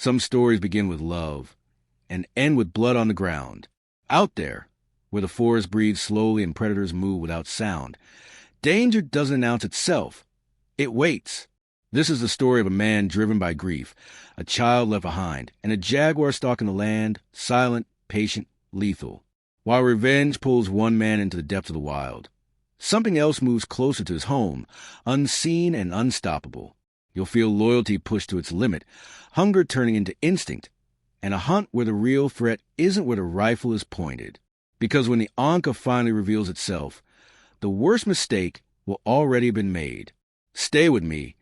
Some stories begin with love and end with blood on the ground. Out there, where the forest breathes slowly and predators move without sound, danger doesn't announce itself. It waits. This is the story of a man driven by grief, a child left behind, and a jaguar stalking the land, silent, patient, lethal. While revenge pulls one man into the depths of the wild, something else moves closer to his home, unseen and unstoppable. You'll feel loyalty pushed to its limit, hunger turning into instinct, and a hunt where the real threat isn't where the rifle is pointed. Because when the Anka finally reveals itself, the worst mistake will already have been made. Stay with me.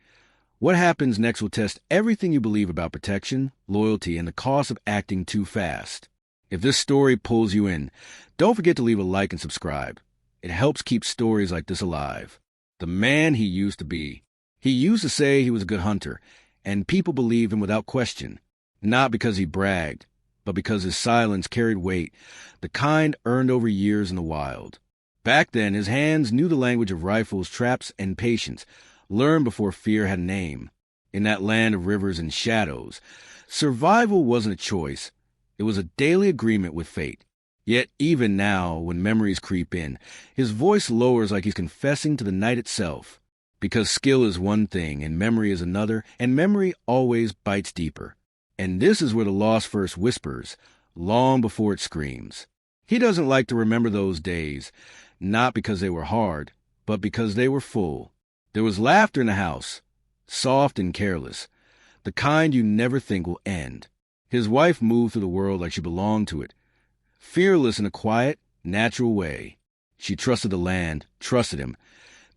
What happens next will test everything you believe about protection, loyalty, and the cost of acting too fast. If this story pulls you in, don't forget to leave a like and subscribe. It helps keep stories like this alive. The man he used to be. He used to say he was a good hunter, and people believed him without question. Not because he bragged, but because his silence carried weight, the kind earned over years in the wild. Back then, his hands knew the language of rifles, traps, and patience, learned before fear had a name. In that land of rivers and shadows, survival wasn't a choice. It was a daily agreement with fate. Yet even now, when memories creep in, his voice lowers like he's confessing to the night itself. Because skill is one thing, and memory is another, and memory always bites deeper. And this is where the loss first whispers, long before it screams. He doesn't like to remember those days, not because they were hard, but because they were full. There was laughter in the house, soft and careless, the kind you never think will end. His wife moved through the world like she belonged to it, fearless in a quiet, natural way. She trusted the land, trusted him,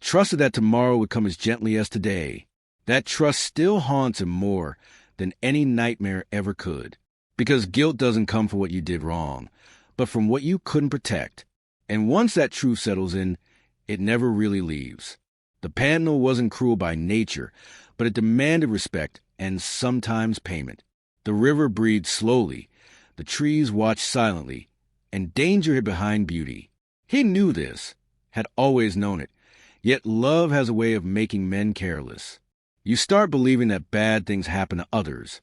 trusted that tomorrow would come as gently as today. That trust still haunts him more than any nightmare ever could. Because guilt doesn't come from what you did wrong, but from what you couldn't protect. And once that truth settles in, it never really leaves. The pantanal wasn't cruel by nature, but it demanded respect and sometimes payment. The river breathed slowly, the trees watched silently, and danger hid behind beauty. He knew this, had always known it, yet love has a way of making men careless. You start believing that bad things happen to others,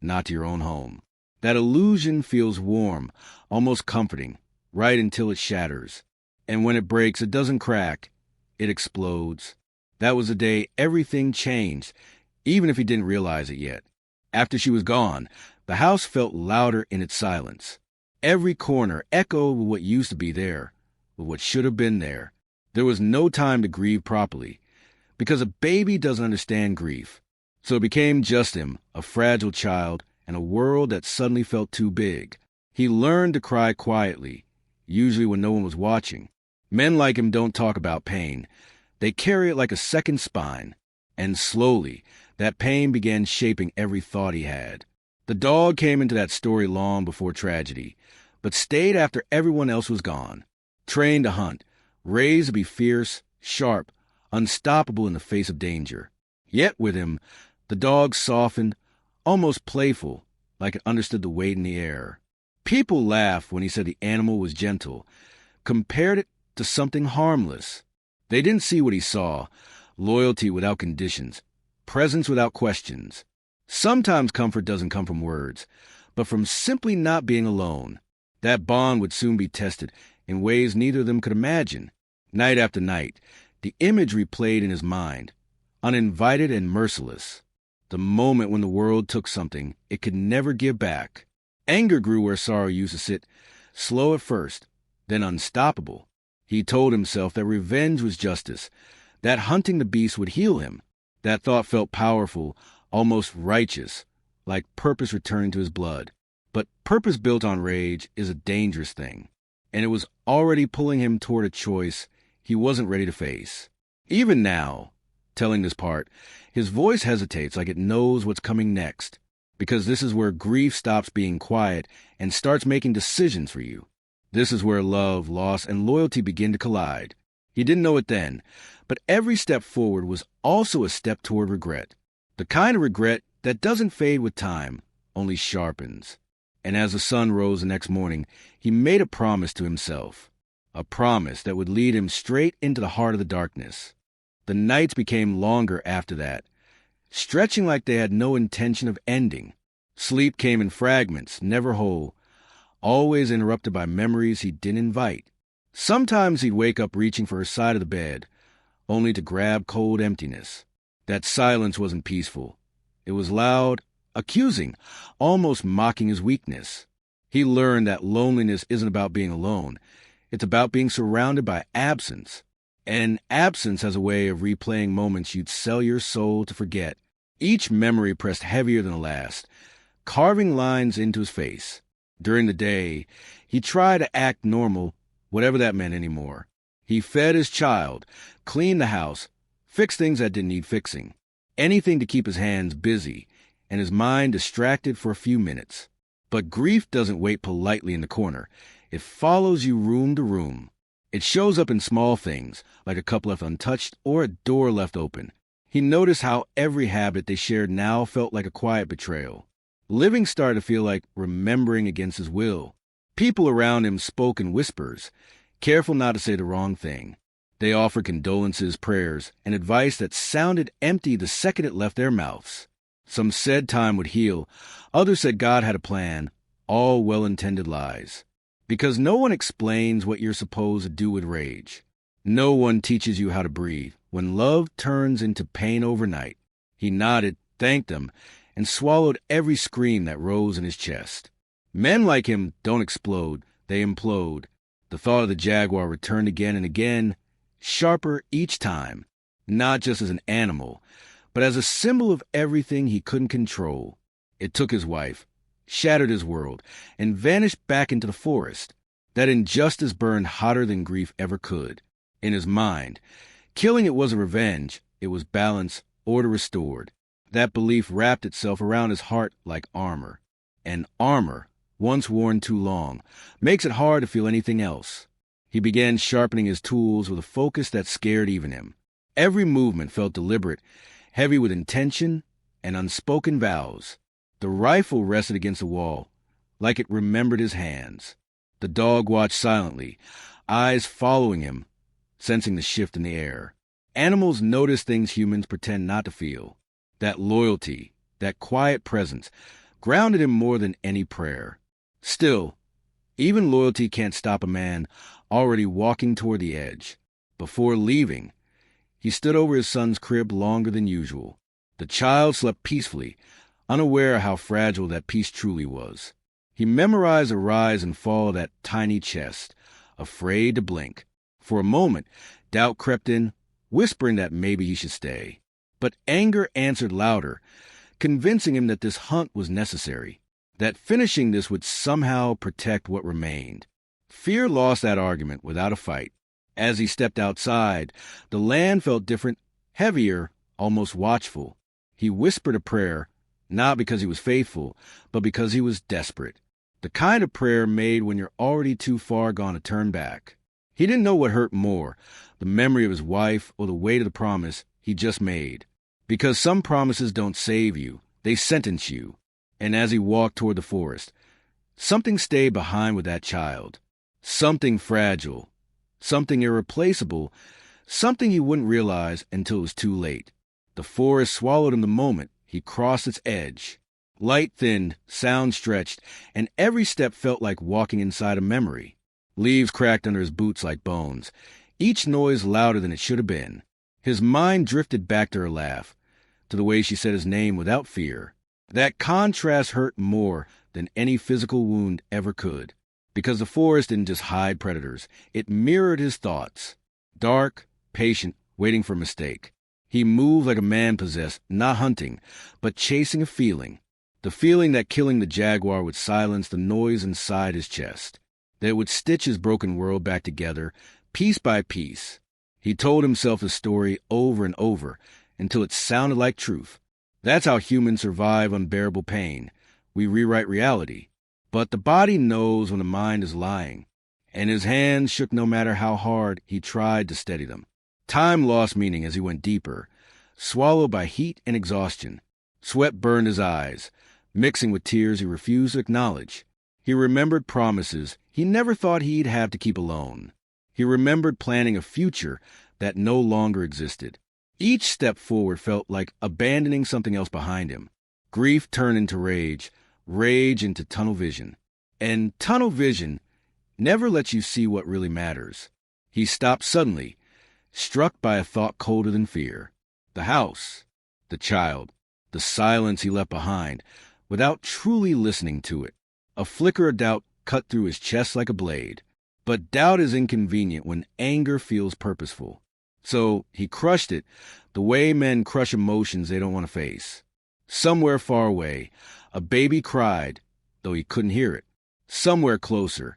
not to your own home. That illusion feels warm, almost comforting, right until it shatters. And when it breaks, it doesn't crack, it explodes. That was the day everything changed, even if he didn't realize it yet. After she was gone, the house felt louder in its silence. Every corner echoed with what used to be there, with what should have been there. There was no time to grieve properly, because a baby doesn't understand grief. So it became just him, a fragile child, and a world that suddenly felt too big. He learned to cry quietly, usually when no one was watching. Men like him don't talk about pain. They carry it like a second spine. And slowly, that pain began shaping every thought he had. The dog came into that story long before tragedy, but stayed after everyone else was gone. Trained to hunt, raised to be fierce, sharp, unstoppable in the face of danger. Yet with him, the dog softened, almost playful, like it understood the weight in the air. People laughed when he said the animal was gentle, compared it to something harmless. They didn't see what he saw, loyalty without conditions, presence without questions. Sometimes comfort doesn't come from words, but from simply not being alone. That bond would soon be tested in ways neither of them could imagine. Night after night, the image replayed in his mind, uninvited and merciless. The moment when the world took something it could never give back. Anger grew where sorrow used to sit, slow at first, then unstoppable. He told himself that revenge was justice, that hunting the beast would heal him. That thought felt powerful, almost righteous, like purpose returning to his blood. But purpose built on rage is a dangerous thing, and it was already pulling him toward a choice he wasn't ready to face. Even now, telling this part, his voice hesitates like it knows what's coming next, because this is where grief stops being quiet and starts making decisions for you. This is where love, loss, and loyalty begin to collide. He didn't know it then, but every step forward was also a step toward regret. The kind of regret that doesn't fade with time, only sharpens. And as the sun rose the next morning, he made a promise to himself. A promise that would lead him straight into the heart of the darkness. The nights became longer after that, stretching like they had no intention of ending. Sleep came in fragments, never whole, always interrupted by memories he didn't invite. Sometimes he'd wake up reaching for his side of the bed, only to grab cold emptiness. That silence wasn't peaceful. It was loud, accusing, almost mocking his weakness. He learned that loneliness isn't about being alone. It's about being surrounded by absence. And absence has a way of replaying moments you'd sell your soul to forget. Each memory pressed heavier than the last, carving lines into his face. During the day, he tried to act normal, whatever that meant anymore. He fed his child, cleaned the house, fixed things that didn't need fixing. Anything to keep his hands busy and his mind distracted for a few minutes. But grief doesn't wait politely in the corner. It follows you room to room. It shows up in small things, like a cup left untouched or a door left open. He noticed how every habit they shared now felt like a quiet betrayal. Living started to feel like remembering against his will. People around him spoke in whispers, careful not to say the wrong thing. They offered condolences, prayers, and advice that sounded empty the second it left their mouths. Some said time would heal. Others said God had a plan, all well-intended lies. Because no one explains what you're supposed to do with rage. No one teaches you how to breathe when love turns into pain overnight. He nodded, thanked them, and swallowed every scream that rose in his chest. Men like him don't explode, they implode. The thought of the jaguar returned again and again, sharper each time, not just as an animal, but as a symbol of everything he couldn't control. It took his wife, shattered his world, and vanished back into the forest. That injustice burned hotter than grief ever could. In his mind, killing it wasn't revenge, it was balance, order restored. That belief wrapped itself around his heart like armor. And armor, once worn too long, makes it hard to feel anything else. He began sharpening his tools with a focus that scared even him. Every movement felt deliberate, heavy with intention and unspoken vows. The rifle rested against the wall, like it remembered his hands. The dog watched silently, eyes following him, sensing the shift in the air. Animals notice things humans pretend not to feel. That loyalty, that quiet presence, grounded him more than any prayer. Still, even loyalty can't stop a man already walking toward the edge. Before leaving, he stood over his son's crib longer than usual. The child slept peacefully, unaware of how fragile that peace truly was. He memorized the rise and fall of that tiny chest, afraid to blink. For a moment, doubt crept in, whispering that maybe he should stay. But anger answered louder, convincing him that this hunt was necessary, that finishing this would somehow protect what remained. Fear lost that argument without a fight. As he stepped outside, the land felt different, heavier, almost watchful. He whispered a prayer, not because he was faithful, but because he was desperate. The kind of prayer made when you're already too far gone to turn back. He didn't know what hurt more, the memory of his wife or the weight of the promise he just made. Because some promises don't save you, they sentence you. And as he walked toward the forest, something stayed behind with that child. Something fragile, something irreplaceable, something he wouldn't realize until it was too late. The forest swallowed him the moment he crossed its edge. Light thinned, sound stretched, and every step felt like walking inside a memory. Leaves cracked under his boots like bones, each noise louder than it should have been. His mind drifted back to her laugh, to the way she said his name without fear. That contrast hurt more than any physical wound ever could, because the forest didn't just hide predators, it mirrored his thoughts. Dark, patient, waiting for a mistake. He moved like a man possessed, not hunting, but chasing a feeling. The feeling that killing the jaguar would silence the noise inside his chest, that it would stitch his broken world back together, piece by piece. He told himself the story over and over, until it sounded like truth. That's how humans survive unbearable pain. We rewrite reality. But the body knows when the mind is lying, and his hands shook no matter how hard he tried to steady them. Time lost meaning as he went deeper, swallowed by heat and exhaustion. Sweat burned his eyes, mixing with tears he refused to acknowledge. He remembered promises he never thought he'd have to keep alone. He remembered planning a future that no longer existed. Each step forward felt like abandoning something else behind him. Grief turned into rage, rage into tunnel vision. And tunnel vision never lets you see what really matters. He stopped suddenly, struck by a thought colder than fear. The house, the child, the silence he left behind, without truly listening to it. A flicker of doubt cut through his chest like a blade. But doubt is inconvenient when anger feels purposeful. So he crushed it the way men crush emotions they don't want to face. Somewhere far away, a baby cried, though he couldn't hear it. Somewhere closer,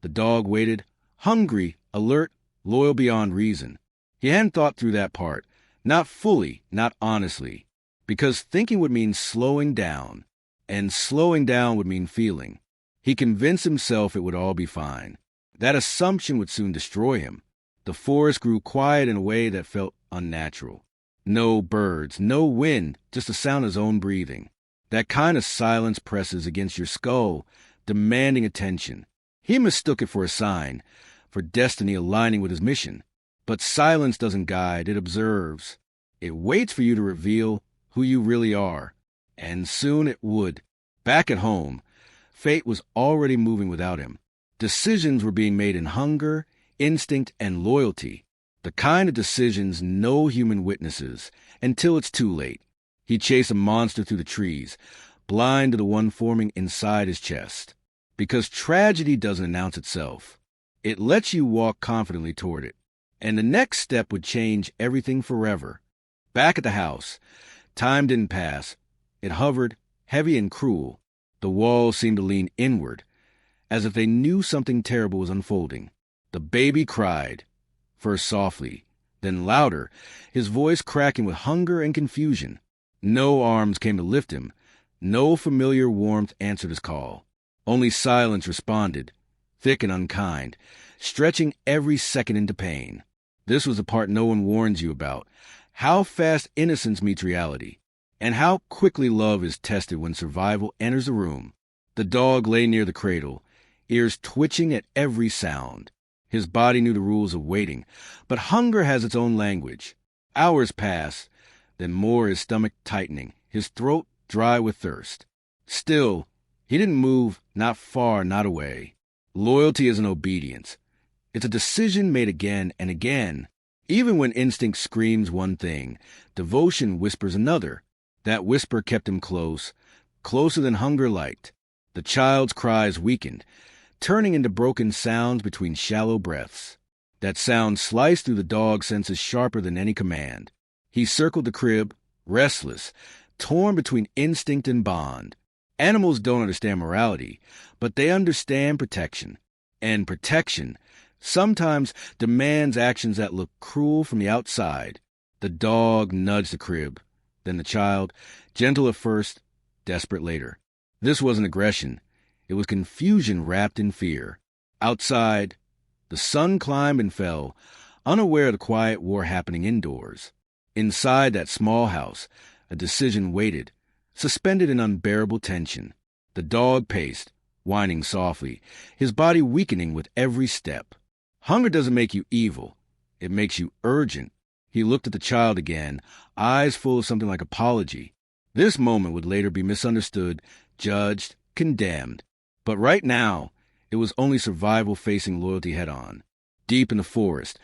the dog waited, hungry, alert, loyal beyond reason. He hadn't thought through that part, not fully, not honestly, because thinking would mean slowing down, and slowing down would mean feeling. He convinced himself it would all be fine. That assumption would soon destroy him. The forest grew quiet in a way that felt unnatural. No birds, no wind, just the sound of his own breathing. That kind of silence presses against your skull, demanding attention. He mistook it for a sign, for destiny aligning with his mission. But silence doesn't guide, it observes. It waits for you to reveal who you really are. And soon it would. Back at home, fate was already moving without him. Decisions were being made in hunger, instinct, and loyalty. The kind of decisions no human witnesses, until it's too late. He chased a monster through the trees, blind to the one forming inside his chest. Because tragedy doesn't announce itself. It lets you walk confidently toward it. And the next step would change everything forever. Back at the house, time didn't pass. It hovered, heavy and cruel. The walls seemed to lean inward, as if they knew something terrible was unfolding. The baby cried, first softly, then louder, his voice cracking with hunger and confusion. No arms came to lift him. No familiar warmth answered his call. Only silence responded, thick and unkind, stretching every second into pain. This was the part no one warns you about, how fast innocence meets reality, and how quickly love is tested when survival enters the room. The dog lay near the cradle, ears twitching at every sound. His body knew the rules of waiting, but hunger has its own language. Hours passed, then more, his stomach tightening, his throat dry with thirst. Still, he didn't move, not far, not away. Loyalty isn't obedience. It's a decision made again and again. Even when instinct screams one thing, devotion whispers another. That whisper kept him close, closer than hunger liked. The child's cries weakened, turning into broken sounds between shallow breaths. That sound sliced through the dog's senses sharper than any command. He circled the crib, restless, torn between instinct and bond. Animals don't understand morality, but they understand protection. And protection sometimes demands actions that look cruel from the outside. The dog nudged the crib, then the child, gentle at first, desperate later. This wasn't aggression. It was confusion wrapped in fear. Outside, the sun climbed and fell, unaware of the quiet war happening indoors. Inside that small house, a decision waited, suspended in unbearable tension. The dog paced, whining softly, his body weakening with every step. Hunger doesn't make you evil. It makes you urgent. He looked at the child again, eyes full of something like apology. This moment would later be misunderstood, judged, condemned. But right now, it was only survival facing loyalty head-on. Deep in the forest,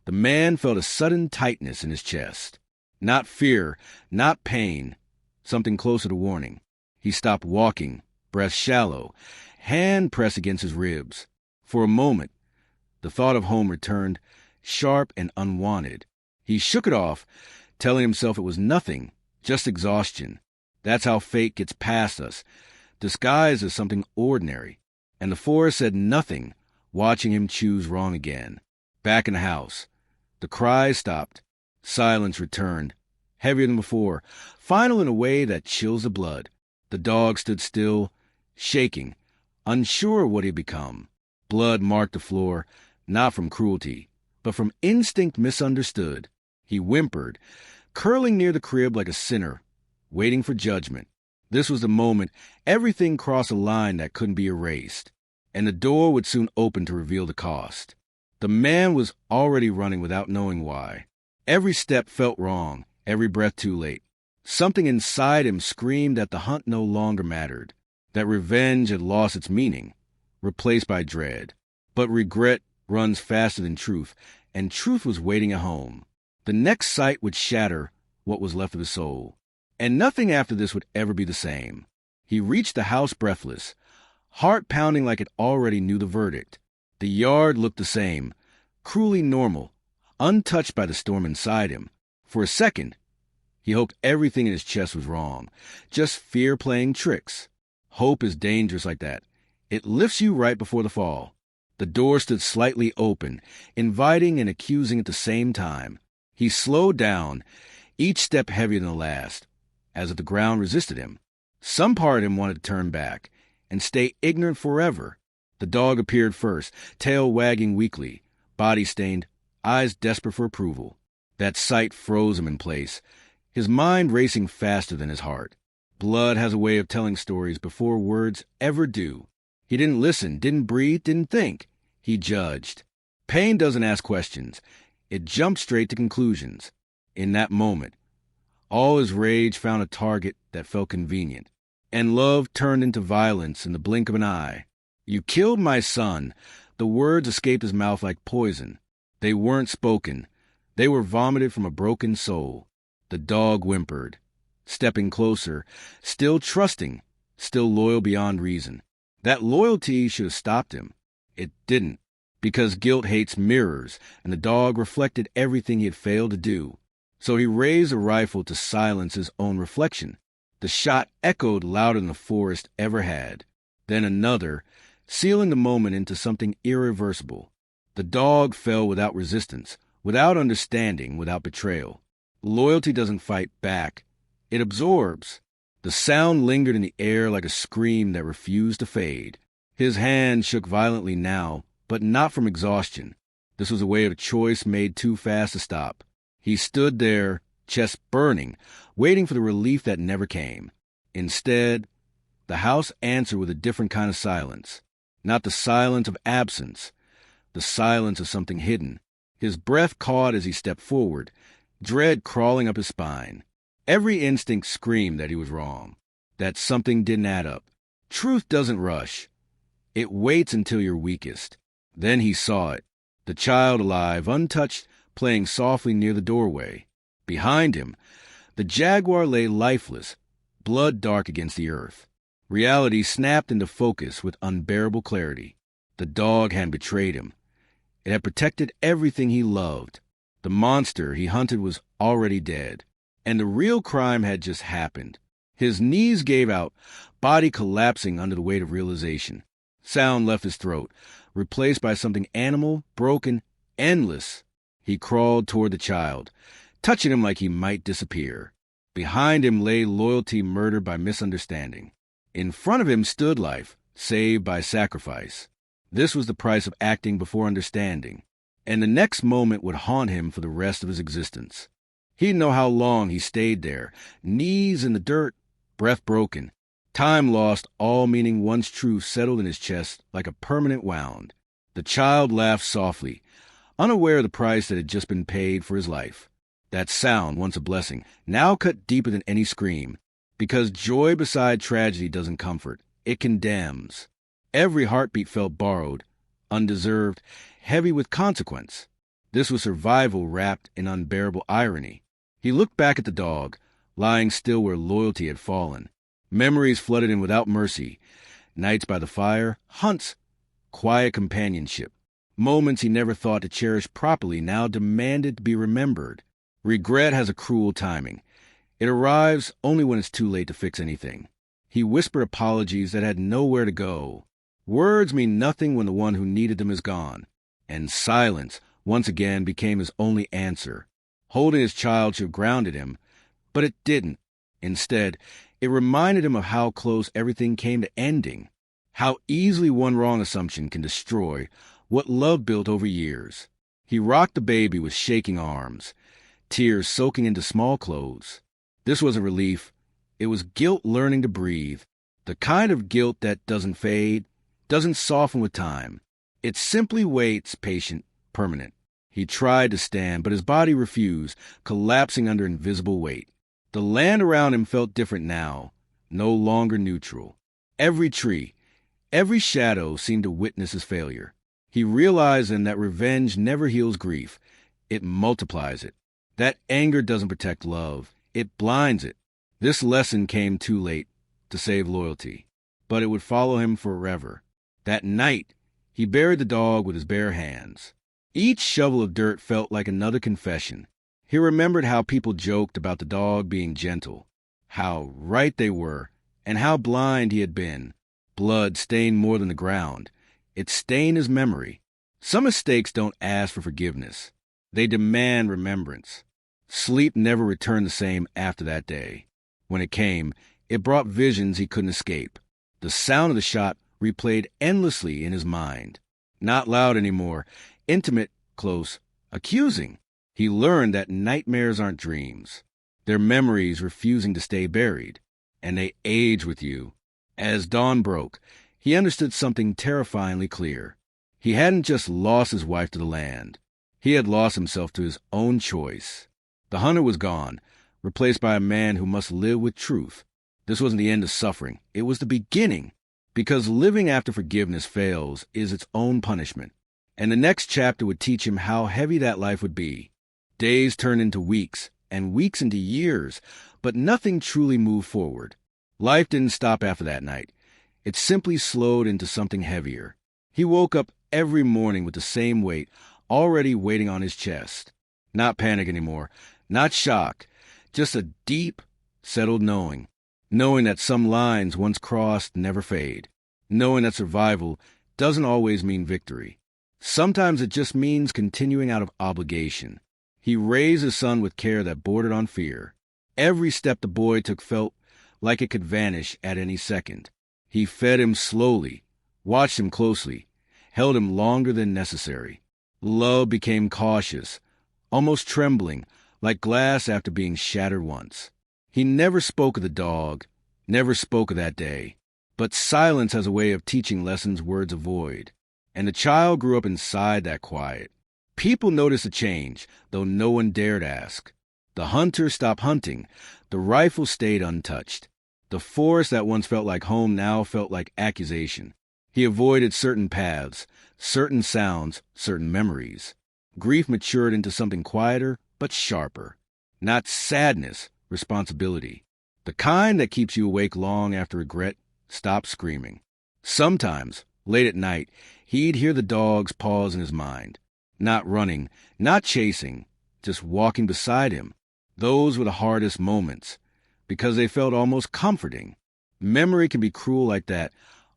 the man felt a sudden tightness in his chest. Not fear, not pain, something closer to warning. He stopped walking, breath shallow, hand pressed against his ribs. For a moment, the thought of home returned, sharp and unwanted. He shook it off, telling himself it was nothing, just exhaustion. That's how fate gets past us, disguised as something ordinary. And the forest said nothing, watching him choose wrong again. Back in the house, the cries stopped. Silence returned, heavier than before, final in a way that chills the blood. The dog stood still, shaking, unsure of what he had become. Blood marked the floor, not from cruelty, but from instinct misunderstood. He whimpered, curling near the crib like a sinner, waiting for judgment. This was the moment everything crossed a line that couldn't be erased, and the door would soon open to reveal the cost. The man was already running without knowing why. Every step felt wrong, every breath too late. Something inside him screamed that the hunt no longer mattered. that revenge had lost its meaning, replaced by dread. But regret runs faster than truth, and truth was waiting at home. The next sight would shatter what was left of his soul, and nothing after this would ever be the same. He reached the house breathless, heart pounding like it already knew the verdict. The yard looked the same, cruelly normal, untouched by the storm inside him. For a second, he hoped everything in his chest was wrong, just fear playing tricks. Hope is dangerous like that. It lifts you right before the fall. The door stood slightly open, inviting and accusing at the same time. He slowed down, each step heavier than the last, as if the ground resisted him. Some part of him wanted to turn back and stay ignorant forever. The dog appeared first, tail wagging weakly, body stained, eyes desperate for approval. That sight froze him in place, his mind racing faster than his heart. Blood has a way of telling stories before words ever do. He didn't listen, didn't breathe, didn't think. He judged. Pain doesn't ask questions. It jumped straight to conclusions. In that moment, all his rage found a target that felt convenient, and love turned into violence in the blink of an eye. "You killed my son." The words escaped his mouth like poison. They weren't spoken. They were vomited from a broken soul. The dog whimpered, stepping closer, still trusting, still loyal beyond reason. That loyalty should have stopped him. It didn't, because guilt hates mirrors, and the dog reflected everything he had failed to do. So he raised a rifle to silence his own reflection. The shot echoed louder than the forest ever had. Then another, sealing the moment into something irreversible. The dog fell without resistance, without understanding, without betrayal. Loyalty doesn't fight back. It absorbs. The sound lingered in the air like a scream that refused to fade. His hand shook violently now, but not from exhaustion. This was a way of choice made too fast to stop. He stood there, chest burning, waiting for the relief that never came. Instead, the house answered with a different kind of silence. Not the silence of absence, the silence of something hidden. His breath caught as he stepped forward, dread crawling up his spine. Every instinct screamed that he was wrong, that something didn't add up. Truth doesn't rush. It waits until you're weakest. Then he saw it. The child alive, untouched, playing softly near the doorway. Behind him, the jaguar lay lifeless, blood dark against the earth. Reality snapped into focus with unbearable clarity. The dog had betrayed him. It had protected everything he loved. The monster he hunted was already dead, and the real crime had just happened. His knees gave out, body collapsing under the weight of realization. Sound left his throat, replaced by something animal, broken, endless. He crawled toward the child, touching him like he might disappear. Behind him lay loyalty murdered by misunderstanding. In front of him stood life, saved by sacrifice. This was the price of acting before understanding, and the next moment would haunt him for the rest of his existence. He didn't know how long he stayed there, knees in the dirt, breath broken, time lost, all meaning once truth settled in his chest like a permanent wound. The child laughed softly, unaware of the price that had just been paid for his life. That sound, once a blessing, now cut deeper than any scream, because joy beside tragedy doesn't comfort, it condemns. Every heartbeat felt borrowed, undeserved, heavy with consequence. This was survival wrapped in unbearable irony. He looked back at the dog, lying still where loyalty had fallen. Memories flooded him without mercy. Nights by the fire, hunts, quiet companionship. Moments he never thought to cherish properly now demanded to be remembered. Regret has a cruel timing. It arrives only when it's too late to fix anything. He whispered apologies that had nowhere to go. Words mean nothing when the one who needed them is gone. And silence, once again, became his only answer. Holding his child should have grounded him, but it didn't. Instead, it reminded him of how close everything came to ending, how easily one wrong assumption can destroy what love built over years. He rocked the baby with shaking arms, tears soaking into small clothes. This wasn't relief. It was guilt learning to breathe, the kind of guilt that doesn't fade, doesn't soften with time. It simply waits, patient, permanent. He tried to stand, but his body refused, collapsing under invisible weight. The land around him felt different now, no longer neutral. Every tree, every shadow seemed to witness his failure. He realized then that revenge never heals grief. It multiplies it. That anger doesn't protect love. It blinds it. This lesson came too late to save loyalty, but it would follow him forever. That night, he buried the dog with his bare hands. Each shovel of dirt felt like another confession. He remembered how people joked about the dog being gentle, how right they were, and how blind he had been. Blood stained more than the ground. It stained his memory. Some mistakes don't ask for forgiveness. They demand remembrance. Sleep never returned the same after that day. When it came, it brought visions he couldn't escape. The sound of the shot replayed endlessly in his mind. Not loud anymore, intimate, close, accusing. He learned that nightmares aren't dreams. They're memories refusing to stay buried, and they age with you. As dawn broke, he understood something terrifyingly clear. He hadn't just lost his wife to the land. He had lost himself to his own choice. The hunter was gone, replaced by a man who must live with truth. This wasn't the end of suffering. It was the beginning, because living after forgiveness fails is its own punishment. And the next chapter would teach him how heavy that life would be. Days turned into weeks, and weeks into years, but nothing truly moved forward. Life didn't stop after that night. It simply slowed into something heavier. He woke up every morning with the same weight, already waiting on his chest. Not panic anymore, not shock, just a deep, settled knowing. Knowing that some lines once crossed never fade. Knowing that survival doesn't always mean victory. Sometimes it just means continuing out of obligation. He raised his son with care that bordered on fear. Every step the boy took felt like it could vanish at any second. He fed him slowly, watched him closely, held him longer than necessary. Love became cautious, almost trembling, like glass after being shattered once. He never spoke of the dog, never spoke of that day. But silence has a way of teaching lessons words avoid. And the child grew up inside that quiet. People noticed a change, though no one dared ask. The hunter stopped hunting. The rifle stayed untouched. The forest that once felt like home now felt like accusation. He avoided certain paths, certain sounds, certain memories. Grief matured into something quieter but sharper. Not sadness, responsibility. The kind that keeps you awake long after regret stops screaming. Sometimes, late at night, he'd hear the dog's paws in his mind. Not running, not chasing, just walking beside him. Those were the hardest moments, because they felt almost comforting. Memory can be cruel like that,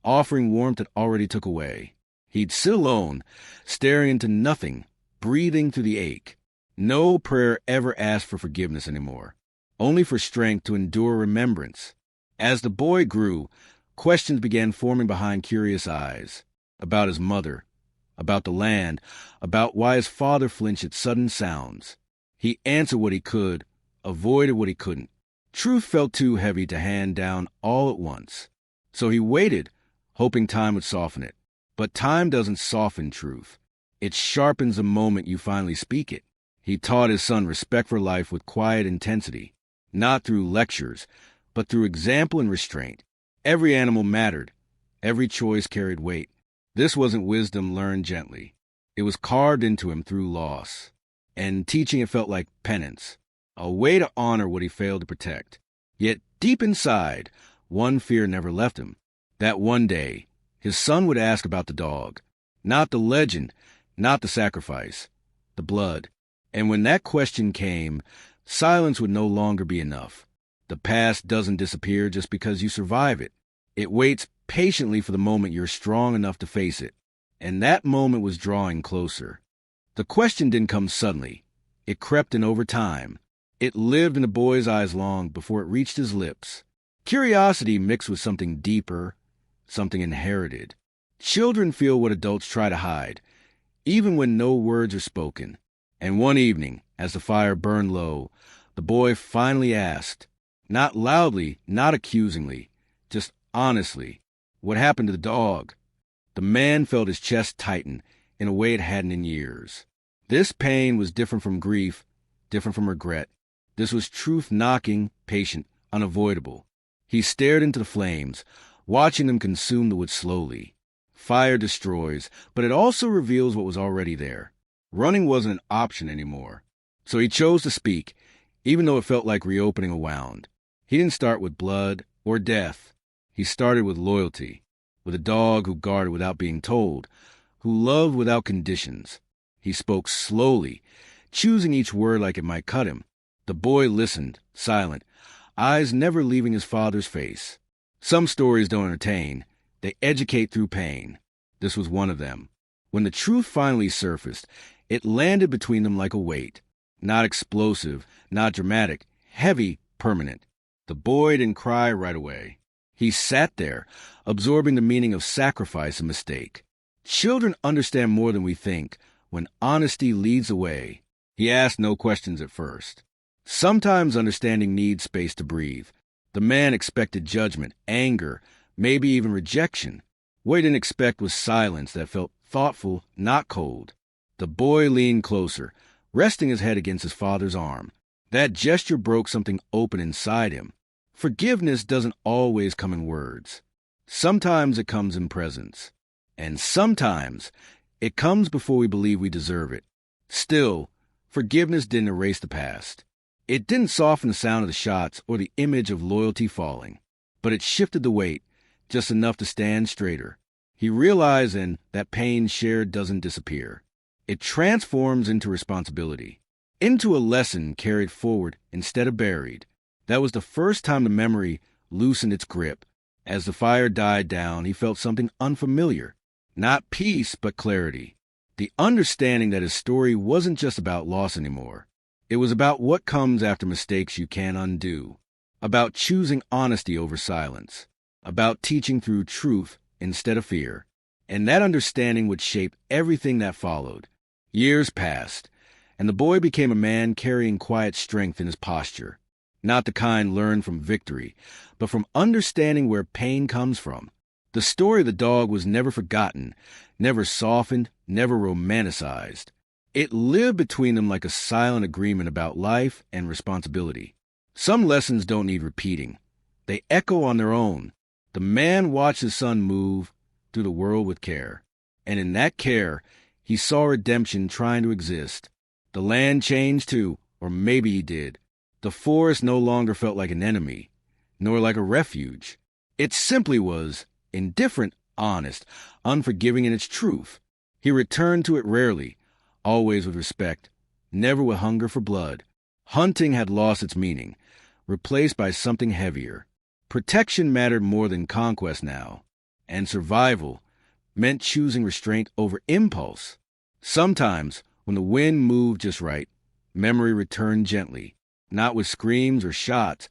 offering warmth that already took away. He'd sit alone, staring into nothing, breathing through the ache. No prayer ever asked for forgiveness anymore, only for strength to endure remembrance. As the boy grew, questions began forming behind curious eyes. About his mother, about the land, about why his father flinched at sudden sounds. He answered what he could, avoided what he couldn't. Truth felt too heavy to hand down all at once. So he waited, hoping time would soften it. But time doesn't soften truth. It sharpens the moment you finally speak it. He taught his son respect for life with quiet intensity, not through lectures, but through example and restraint. Every animal mattered. Every choice carried weight. This wasn't wisdom learned gently. It was carved into him through loss. And teaching it felt like penance, a way to honor what he failed to protect. Yet deep inside, one fear never left him. That one day, his son would ask about the dog. Not the legend, not the sacrifice, the blood. And when that question came, silence would no longer be enough. The past doesn't disappear just because you survive it. It waits patiently for the moment you're strong enough to face it. And that moment was drawing closer. The question didn't come suddenly. It crept in over time. It lived in the boy's eyes long before it reached his lips. Curiosity mixed with something deeper, something inherited. Children feel what adults try to hide, even when no words are spoken. And one evening, as the fire burned low, the boy finally asked, not loudly, not accusingly, just honestly, what happened to the dog? The man felt his chest tighten in a way it hadn't in years. This pain was different from grief, different from regret. This was truth knocking, patient, unavoidable. He stared into the flames, watching them consume the wood slowly. Fire destroys, but it also reveals what was already there. Running wasn't an option anymore. So he chose to speak, even though it felt like reopening a wound. He didn't start with blood or death. He started with loyalty, with a dog who guarded without being told, who loved without conditions. He spoke slowly, choosing each word like it might cut him. The boy listened, silent, eyes never leaving his father's face. Some stories don't entertain. They educate through pain. This was one of them. When the truth finally surfaced, it landed between them like a weight. Not explosive, not dramatic, heavy, permanent. The boy didn't cry right away. He sat there, absorbing the meaning of sacrifice and mistake. Children understand more than we think when honesty leads the way. He asked no questions at first. Sometimes understanding needs space to breathe. The man expected judgment, anger, maybe even rejection. What he didn't expect was silence that felt thoughtful, not cold. The boy leaned closer, resting his head against his father's arm. That gesture broke something open inside him. Forgiveness doesn't always come in words. Sometimes it comes in presence. And sometimes it comes before we believe we deserve it. Still, forgiveness didn't erase the past. It didn't soften the sound of the shots or the image of loyalty falling. But it shifted the weight, just enough to stand straighter. He realized then that pain shared doesn't disappear. It transforms into responsibility, into a lesson carried forward instead of buried. That was the first time the memory loosened its grip. As the fire died down, he felt something unfamiliar. Not peace, but clarity. The understanding that his story wasn't just about loss anymore. It was about what comes after mistakes you can't undo. About choosing honesty over silence. About teaching through truth instead of fear. And that understanding would shape everything that followed. Years passed, and the boy became a man carrying quiet strength in his posture. Not the kind learned from victory, but from understanding where pain comes from. The story of the dog was never forgotten, never softened, never romanticized. It lived between them like a silent agreement about life and responsibility. Some lessons don't need repeating. They echo on their own. The man watched his son move through the world with care. And in that care, he saw redemption trying to exist. The land changed too, or maybe he did. The forest no longer felt like an enemy, nor like a refuge. It simply was indifferent, honest, unforgiving in its truth. He returned to it rarely, always with respect, never with hunger for blood. Hunting had lost its meaning, replaced by something heavier. Protection mattered more than conquest now, and survival meant choosing restraint over impulse. Sometimes, when the wind moved just right, memory returned gently, not with screams or shots,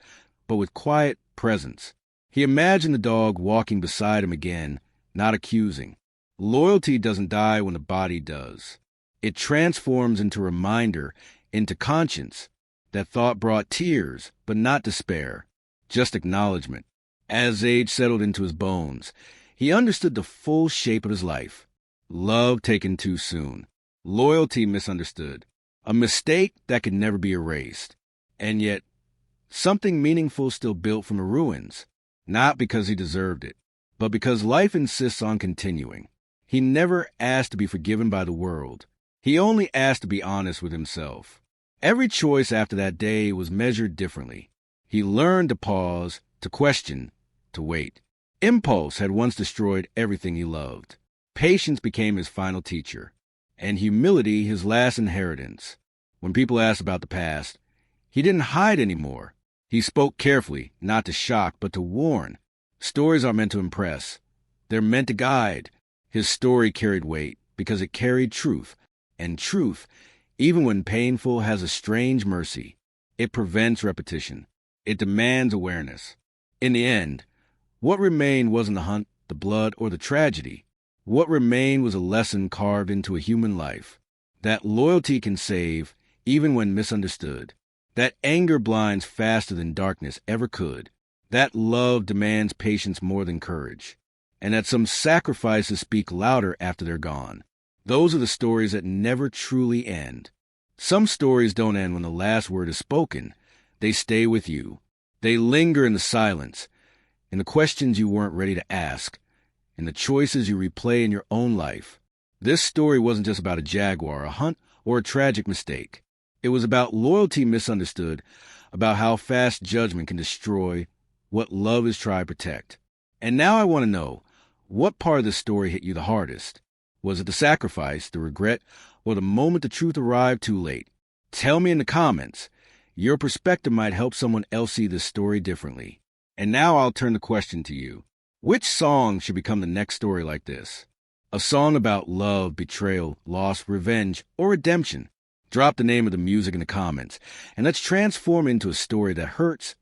but with quiet presence. He imagined the dog walking beside him again, not accusing. Loyalty doesn't die when the body does. It transforms into reminder, into conscience. That thought brought tears, but not despair, just acknowledgement. As age settled into his bones, he understood the full shape of his life. Love taken too soon. Loyalty misunderstood. A mistake that could never be erased. And yet, something meaningful still built from the ruins. Not because he deserved it, but because life insists on continuing. He never asked to be forgiven by the world. He only asked to be honest with himself. Every choice after that day was measured differently. He learned to pause, to question, to wait. Impulse had once destroyed everything he loved. Patience became his final teacher, and humility his last inheritance. When people asked about the past, he didn't hide anymore. He spoke carefully, not to shock, but to warn. Stories aren't meant to impress. They're meant to guide. His story carried weight because it carried truth. And truth, even when painful, has a strange mercy. It prevents repetition. It demands awareness. In the end, what remained wasn't the hunt, the blood, or the tragedy. What remained was a lesson carved into a human life. That loyalty can save, even when misunderstood. That anger blinds faster than darkness ever could. That love demands patience more than courage. And that some sacrifices speak louder after they're gone. Those are the stories that never truly end. Some stories don't end when the last word is spoken. They stay with you. They linger in the silence, in the questions you weren't ready to ask, in the choices you replay in your own life. This story wasn't just about a jaguar, a hunt, or a tragic mistake. It was about loyalty misunderstood, about how fast judgment can destroy what love is trying to protect. And now I want to know, what part of this story hit you the hardest? Was it the sacrifice, the regret, or the moment the truth arrived too late? Tell me in the comments. Your perspective might help someone else see this story differently. And now I'll turn the question to you. Which song should become the next story like this? A song about love, betrayal, loss, revenge, or redemption? Drop the name of the music in the comments, and let's transform it into a story that hurts,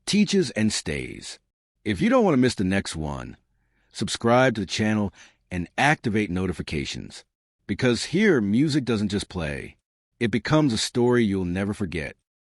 teaches, and stays. If you don't want to miss the next one, subscribe to the channel and activate notifications. Because here, music doesn't just play. It becomes a story you'll never forget.